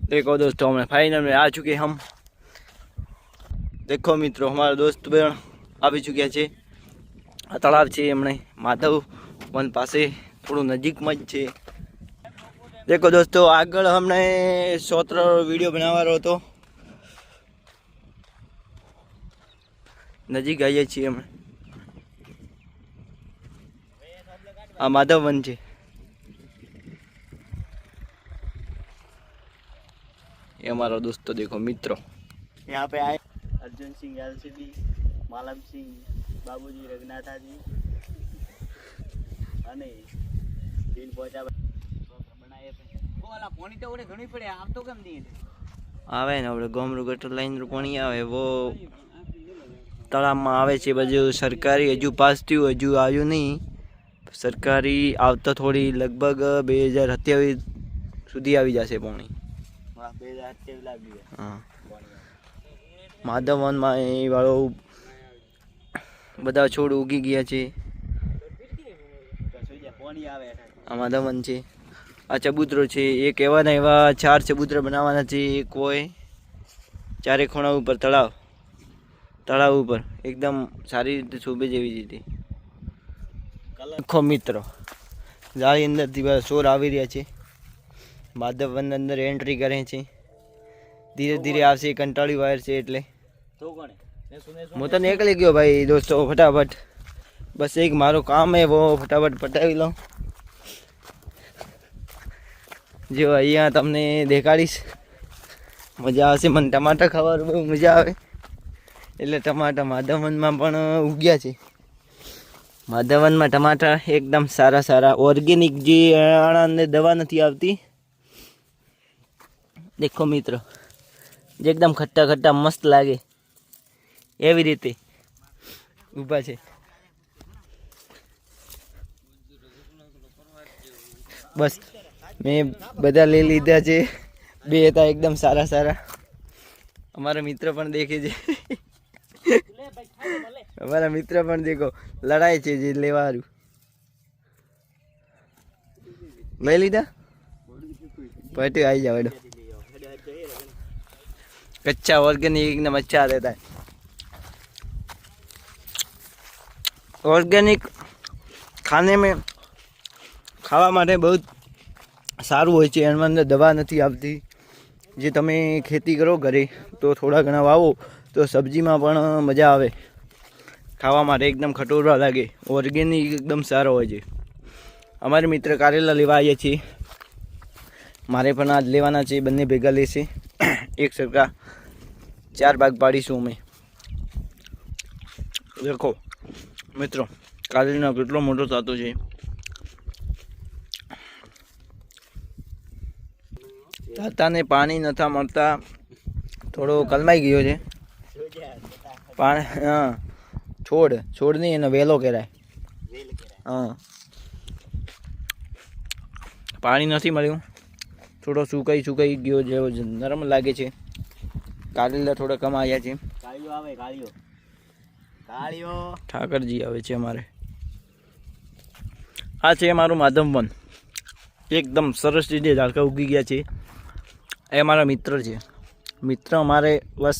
देखो दोस्तों हमें फाइनल में आ चुके हम। देखो मित्रों हमारा दोस्त बहन આવી ચૂક્યા છે। આ તળાવ છે એમણે માધવ વન પાસે થોડું નજીકમાં જ છે। देखो दोस्तों આગળ हमने સોત્ર વિડીયો બનાવવાનો હતો, નજીક આવીએ છીએ અમે। આ માધવ વન છે। ये हमारा दोस्तों देखो मित्रों यहाँ पे आए अर्जुन सिंह एलसीबी, मालम सिंह, बाबूजी रघुनाथा जी અને દિન પહોંચા બનાવે ઓ વાલા પાણી તો ઓડે ઘણી પડે આમ તો કેમ નહીં આવે ને આપણે ગોમરૂ ગટર લાઈન નું પાણી આવે वो તળાવમાં આવે છે। બધું સરકારી હજુ પાસ થયું, હજુ આવ્યું નહીં। સરકારી આવતા થોડી લગભગ 2027 સુધી આવી જશે પાણી। વાહ 2027 લાગી हाँ माधव वन में वालों बधा छोड़ उगी गया है। आ माधव वन है। आ चबूतरो है। एक एवा ने एवा 4 चबूतरा बनावाना छे। एक होय चारे खूणा पर तलाव तलाव पर एकदम सारी रीते शोभे जेवी रीते। देखो मित्रों जाળી अंदर थी चोर आवी रह्या छे। माधव वन अंदर एंट्री करे छे। धीरे धीरे आवशे। कंटाळी वायर छे એટલે હું તો નીકળી ગયો ભાઈ दोस्तों फटाफट। बस एक मारो काम है वो फटाफट पटावी लो। जो अहिया तमने देखाड़ीश मजा आवशे। मन टमाटर खावानुं बहु मजा आवे એટલે टमाटर माधववनमां पण उग्या छे। माधववनमां टमाटर एकदम सारा सारा ऑर्गेनिक जे आने दवा नहीं आवती। देखो मित्रों एकदम खट्टा खट्टा मस्त लागे एवी रीते ऊभा छे। बस मैं बधा ले लीधा छे। बे था एकदम सारा सारा। हमारा मित्र पण देखे छे। हमारा मित्र पण देखो लड़ाई छे जे लेवारू ले लीधा। पटे आई जाओ कच्चा ऑर्गेनिक एकदम अच्छा रहता है। ऑर्गेनिक खाने में खावा माटे बहुत सारू होय छे। एमां अंदर दवा नहीं आवती। जे तमे खेती करो घरे तो थोड़ा घणा वावो तो सब्जी में पण मजा आवे खावा माटे। एकदम खटोरा लागे। ऑर्गेनिक एकदम सारो होय छे। अमारे मित्र कारेला लेवा आव्या छे। मारे पण आज लेवाना छे। बंने भेगा लेशे। एक सरका 4 भाग पाड़ीशुं अमे। देखो मित्रों कारेला केटलो मोटो थतो छे। ताता ने पानी नथा मळता थोड़ो कलमाई गयो छे। पाणी हाँ छोड़ छोड़ नहीं एनो वेलो कहेवाय। हाँ पानी नहीं मळ्युं थोड़ो सुकाई सुकाई गयो जेवो नरम लागे छे। कारेला थोड़ा कम आया छे। કાળિયો આવે કાળિયો કાળિયો ઠાકરજી આવે છે અમારે। આ છે અમારું માધવ વન। એકદમ સરસ રીતે ઝાડકા ઉગી ગયા છે। એ અમારા મિત્ર છે। મિત્ર અમારે બસ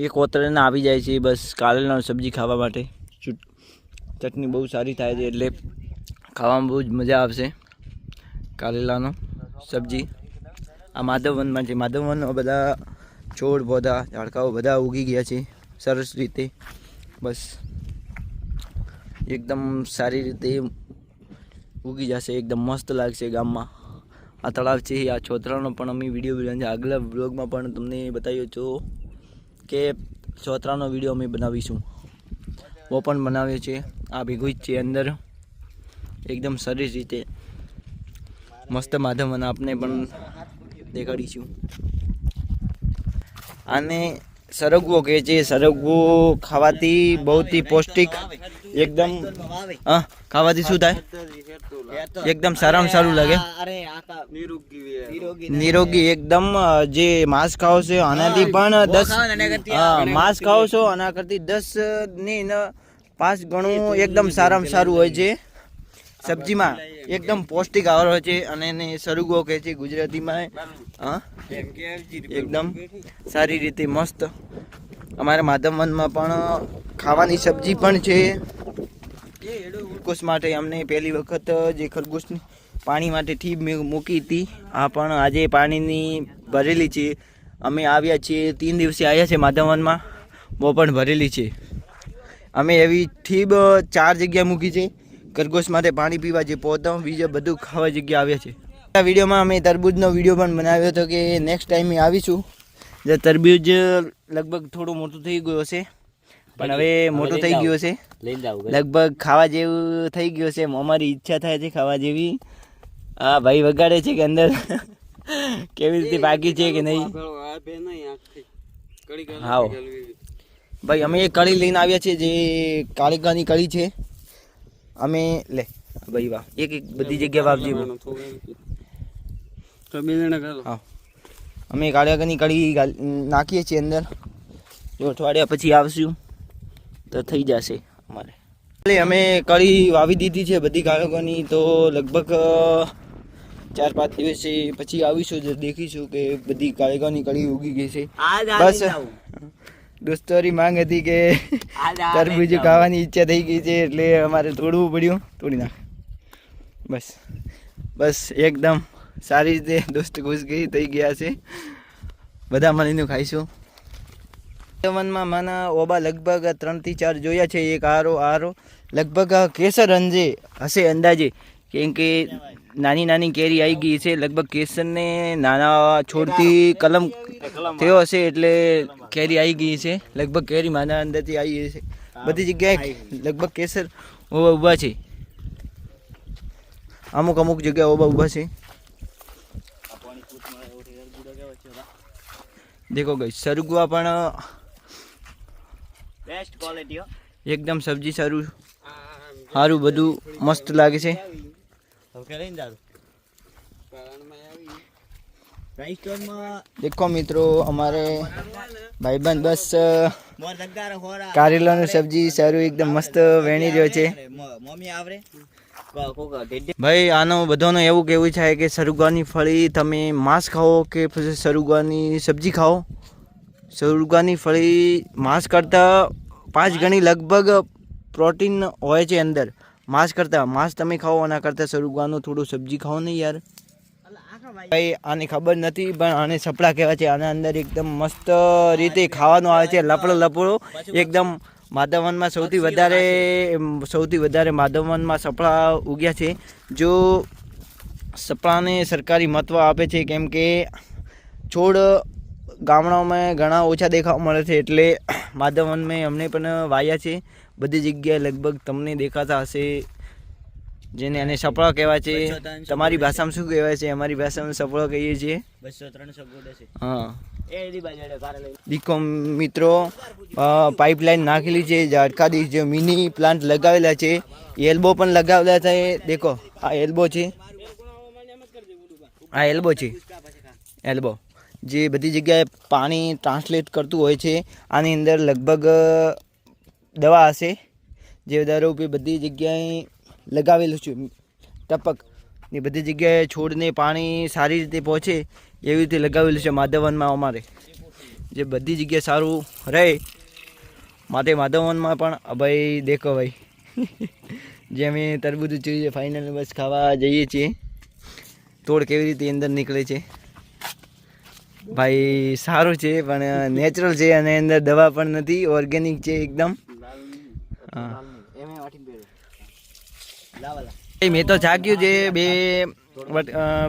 એક ઓતરેને આવી જાય છે બસ કારેલાની સબ્જી ખાવા માટે। ચટણી બહુ સારી થાય છે એટલે ખાવામાં બહુ જ મજા આવશે। કારેલાનો સબ્જી આ માધવ વનમાં છે। માધવ વનમાં બધા છોડ પौधा ઝાડકાઓ બધા ઉગી ગયા છે સરસ રીતે। बस एकदम सारी रीते उगी जाशे। एकदम मस्त लागशे गाममां। आ तळाव छे। आ छोतरानो पण अमे विडियो बनाव्यो छे। आगला व्लॉगमां पण तमने बताव्यो छो के छोतरानो विडियो अमे बनावीशुं वो पण बनाव्यो छे। आ भेगुं ज छे अंदर एकदम सरस रीते मस्त माधववन आपने पण देखाडीशुं। आने सरगवो कहे छे। सरगवो खावाथी बहुत ही पौष्टिक एकदम हाँ खावाथी शुं थाय एकदम सारामां सारूं लागे। निरोगी एकदम जे मांस खाओ छो आनाथी पण 10 हाँ मांस खाओ छो आना करती 10 नहीं 5 गणुं एकदम सारामां सारूं होय छे। सब्जी में એકદમ પૌષ્ટિક આહાર હોય છે અને એને સરગવો કહે છે ગુજરાતીમાં. હા, એકદમ સારી રીતે મસ્ત. અમારા માધવવનમાં પણ ખાવાની સબ્જી પણ છે. ખરગોશ માટે અમને પહેલી વખત જે ખરગોશની પાણી માટે ઠીબ મૂકી હતી, આ પણ આજે પાણીની ભરેલી છે. અમે આવ્યા છીએ 3 દિવસે આવ્યા છે માધવવનમાં, બહુ પણ ભરેલી છે. અમે એવી ઠીબ 4 જગ્યા મૂકી છે ખરગોશ માટે પાણી પીવા, જે પોતા બીજા બધું ખાવા જગ્યા આવ્યા છે. આ વિડીયોમાં અમે તરબૂજનો વિડીયો પણ બનાવ્યો હતો કે નેક્સ્ટ ટાઈમે આવીશું. જે તરબૂજ લગભગ થોડું મોટું થઈ ગયું હશે, પણ હવે મોટું થઈ ગયું છે, લગભગ ખાવા જેવું થઈ ગયું છે. અમારી ઈચ્છા થાય છે ખાવા જેવી. હા ભાઈ વગાડે છે કે અંદર કેવી રીતે પાકી છે કે નહીં. હા ભાઈ અમે એક કળી લઈને આવ્યા છીએ, જે કાળીકાની કળી છે. અમે લે ભાઈ વાહ, એક એક બધી જગ્યા વાપજી. હા, અમે કાળીકાની કળી નાખીએ છીએ અંદર. જો અઠવાડિયા પછી આવશું તો થઈ જશે અમારે. અમે કળી વાવી દીધી છે બધી કાળીકાની, તો લગભગ 4-5 દિવસ પછી આવીશું, દેખીશું કે બધી કાળીકાની કળી ઉગી ગઈ છે. બસ દોસ્તોરી માંગ હતી કે તરબૂચ ખાવાની ઈચ્છા થઈ ગઈ છે, એટલે અમારે તોડવું પડ્યું, તોડી નાખ. બસ એકદમ સારી રીતે દોસ્ત ખુશ થઈ ગયા છે. બધા મળીને ખાઈશું. વનમાં મને ઓબા લગભગ 3 થી 4 જોયા છે. એક આરો લગભગ કેસર અંજે હશે અંદાજે, કેમ કે નાની નાની કેરી આવી ગઈ છે. લગભગ કેસરને નાના છોડથી કલમ થયો હશે, એટલે કેરી આવી ગઈ છે. લગભગ કેરી માના અંદરથી આવી ગઈ છે. બધી જગ્યાએ લગભગ કેસર ઓબા ઊભા છે. અમુક જગ્યાએ ઓબા ઊભા છે. દેખો ગઈ સરગવા પણ બેસ્ટ ક્વોલિટી એકદમ સબ્જી સારું બધું મસ્ત લાગે છે. દેખો મિત્રો, અમારે ભાઈબંધ બસ કારેલાની સબ્જી સારું એકદમ મસ્ત વેણી રહ્યો છે. ભાઈ આનો બધાનું એવું કેવું છે કે સરગવાની ફળી તમે માંસ ખાઓ કે પછી સરગવાની સબ્જી ખાઓ. સરગવાની ફળી માંસ કરતાં 5 ગણી લગભગ પ્રોટીન હોય છે અંદર માંસ કરતાં. માંસ તમે ખાઓ આના કરતાં સરગવાનું થોડું સબ્જી ખાઓ નહીં યાર. ભાઈ આને ખબર નથી, પણ આને સપડા કહેવાય છે. આના અંદર એકદમ મસ્ત રીતે ખાવાનું આવે છે, લપડો એકદમ. માધવવનમાં સૌથી વધારે માધવવનમાં સપડા ઉગ્યા છે. જો સપડાને સરકારી મહત્ત્વ આપે છે, કેમ કે છોડ ગામડાઓમાં ઘણા ઓછા દેખાવા મળે છે, એટલે માધવવનમાં અમને પણ વાયા છે બધી જગ્યાએ. લગભગ તમને દેખાતા હશે, જેને અને સપડા કહેવાય છે. તમારી ભાષામાં શું કહેવાય છે? અમારી ભાષામાં સપડા કહીએ છીએ. 200-300 હા. દીકો મિત્રો, પાઇપલાઇન નાખેલી છે, ઝાટકાથી જે મિની પ્લાન્ટ લગાવેલા છે, એલ્બો પણ લગાવેલા છે. દેખો આ એલ્બો છે, એલ્બો જે બધી જગ્યાએ પાણી ટ્રાન્સલેટ કરતું હોય છે. આની અંદર લગભગ દવા હશે, જે દારૂ બધી જગ્યાએ લગાવેલું છે. ટપક ને બધી જગ્યાએ છોડને પાણી સારી રીતે પહોંચે એવી રીતે લગાવેલું છે માધવવનમાં અમારે, જે બધી જગ્યાએ સારું રહે માટે માધવવનમાં પણ. ભાઈ દેખો ભાઈ જે અમે તરબૂચ જોઈએ ફાઇનલ બસ ખાવા જઈએ છીએ. તોડ કેવી રીતે અંદર નીકળે છે ભાઈ, સારું છે પણ નેચરલ છે, અને અંદર દવા પણ નથી, ઓર્ગેનિક છે એકદમ. હા મેં તો ચાખ્યું છે, 2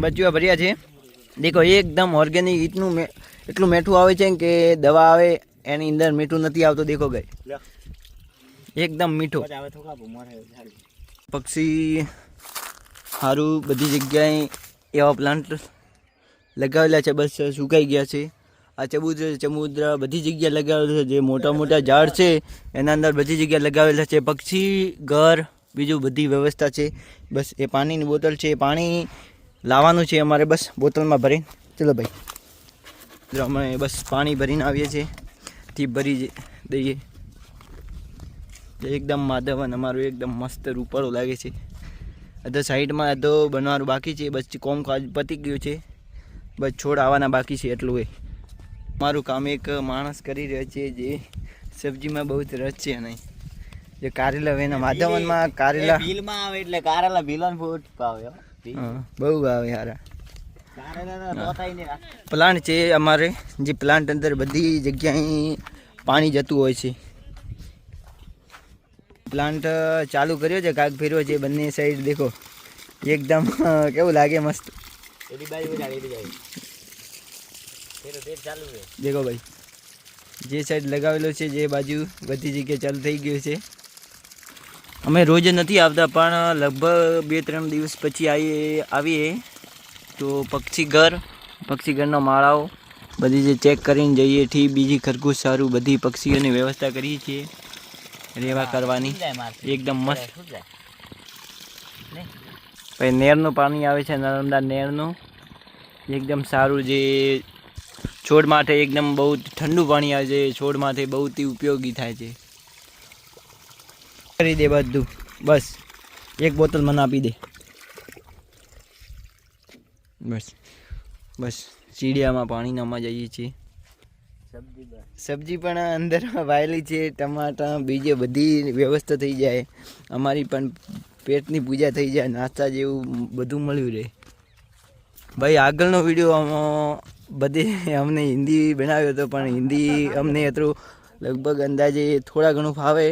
બચવા ભર્યા છે. દેખો એકદમ ઓર્ગેનિક, એટલું મીઠું આવે છે કે દવા આવે એની અંદર મીઠું નથી આવતું. દેખો ગઈ એકદમ મીઠું. પક્ષી સારું બધી જગ્યાએ એવા પ્લાન્ટ લગાવેલા છે, બસ સુકાઈ ગયા છે. આ ચબુદ્ર બધી જગ્યાએ લગાવેલું છે. જે મોટા ઝાડ છે એના અંદર બધી જગ્યાએ લગાવેલા છે. પક્ષી ઘર બીજું બધી વ્યવસ્થા છે. બસ એ પાણીની બોટલ છે, પાણી લાવવાનું છે અમારે, બસ બોટલમાં ભરીને. ચલો ભાઈ, અમે બસ પાણી ભરીને આવીએ છીએ, ટીપ ભરી દઈએ. એકદમ માધવવન અમારું એકદમ મસ્ત રૂપાળું લાગે છે. અધો સાઈડમાં અધો બનવાનું બાકી છે. બસ કોમ પતી ગયું છે, બસ છોડ આવવાના બાકી છે એટલું એ. મારું કામ એક માણસ કરી રહ્યો છે જે સબ્જીમાં બહુ જ રસ છે. નહીં જે કારેલા હોય એના માધવનમાં કારેલા ભીલમાં આવે એટલે કારેલા ભીલન ફૂટ ભાવે હો. હા બહુ આવે હારા. કારેલા રોતાય ને પ્લાન્ટ છે અમારે, જે પ્લાન્ટ અંદર બધી જગ્યાએ પાણી જતું હોય છે. પ્લાન્ટ ચાલુ કર્યો છે, કાગ ફેરવ્યો છે બંને સાઈડ. દેખો એકદમ કેવું લાગે મસ્ત. એની બાજુ એની બાજુ તેરો તેર ચાલુ છે. દેખો ભાઈ, જે સાઈડ લગાવેલો છે જે બાજુ બધી જગ્યાએ ચાલુ થઈ ગયું છે. અમે રોજ નથી આવતા પણ લગભગ 2-3 દિવસ પછી આવીએ તો પક્ષીઘરનો માળાઓ બધી જે ચેક કરીને જઈએ. થી બીજી ખરગોશ સારું બધી પક્ષીઓની વ્યવસ્થા કરીએ છીએ રહેવા કરવાની એકદમ મસ્ત. પછી નહેરનું પાણી આવે છે, નર્મદા નહેરનું એકદમ સારું, જે છોડ માટે એકદમ બહુ ઠંડુ પાણી આવે છે. છોડ માટે બહુ ઉપયોગી થાય છે. કરી દે બધું, બસ એક બોટલ મને આપી દે. બસ સીડિયામાં પાણી નામાં જઈએ છીએ. સબ્જી પણ અંદર વાયેલી છે, ટમાટા બીજે બધી વ્યવસ્થા થઈ જાય. અમારી પણ પેટની પૂજા થઈ જાય, નાસ્તા જેવું બધું મળ્યું રહે. ભાઈ આગળનો વિડીયો બધે અમને હિન્દી બનાવ્યો હતો પણ હિન્દી અમને એટલું લગભગ અંદાજે થોડા ઘણું ફાવે,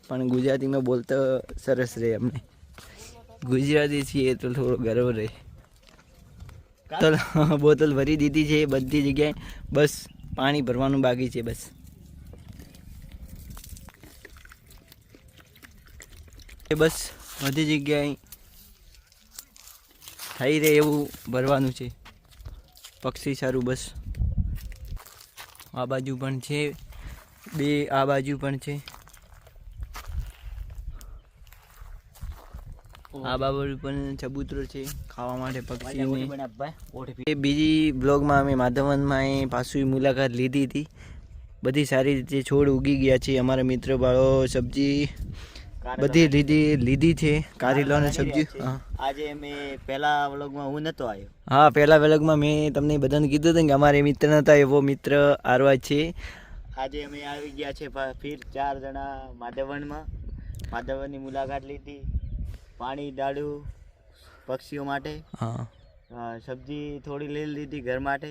પણ ગુજરાતીમાં બોલતા સરસ રહે. અમને ગુજરાતી છીએ તો થોડો ગર્વ રહે. બોતલ ભરી દીધી છે બધી જગ્યાએ, બસ પાણી ભરવાનું બાકી છે. બસ બધી જગ્યાએ થઈ રહે એવું ભરવાનું છે. પક્ષી સારું, બસ આ બાજુ પણ છે, આ બાજુ પણ છે, આ બાજુ પણ ચબૂતરો છે ખાવા માટે પક્ષીઓને. બીજી બ્લોગમાં અમે માધવનમાં પાછું મુલાકાત લીધી હતી. બધી સારી રીતે છોડ ઉગી ગયા છે. અમારા મિત્ર બાળો સબ્જી બધી લીધી છે, કારેલાની સબ્જી. આજે મેં પહેલા વ્લોગમાં હું નતો આવ્યો. હા, પહેલા વ્લોગમાં મેં તમને બધાને કીધું હતું કે અમારે મિત્ર નતા, એવો મિત્ર આરવા છે. આજે અમે આવી ગયા છે ફિર 4 જણા માધવનની મુલાકાત લીધી. પાણી ડાળ્યું પક્ષીઓ માટે. હા, સબ્જી થોડી લઈ લીધી ઘર માટે.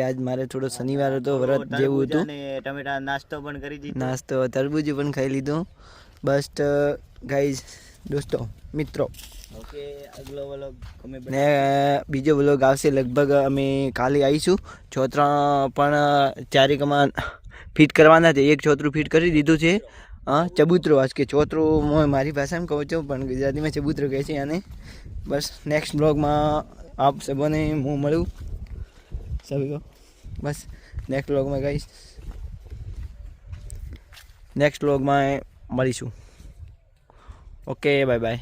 આજ મારે થોડો શનિવાર હતો, વ્રત જેવું હતું. અને ટમેટા નાસ્તો પણ કરી દીધો. નાસ્તો તરબૂજ પણ ખાઈ લીધું. બસ ગાઈઝ, દોસ્તો, મિત્રો, ઓકે. આગલો વ્લોગ ને બીજો વ્લોગ આવશે. લગભગ અમે કાલે આવીશું. છોતરા પણ ચારેકમાં ફિટ કરવાના છે. એક છોતરું ફિટ કરી દીધું છે. હા, ચબૂતરો. આજ કે ચોતરું મારી ભાષામાં કહું છું પણ ગુજરાતીમાં ચબૂતરો કહે છે આને. બસ નેક્સ્ટ બ્લોગમાં આપ સબોને હું મળું સभी को. બસ નેક્સ્ટ બ્લોગમાં ગાઈસ, નેક્સ્ટ બ્લોગમાં મળીશું. Okay, bye bye.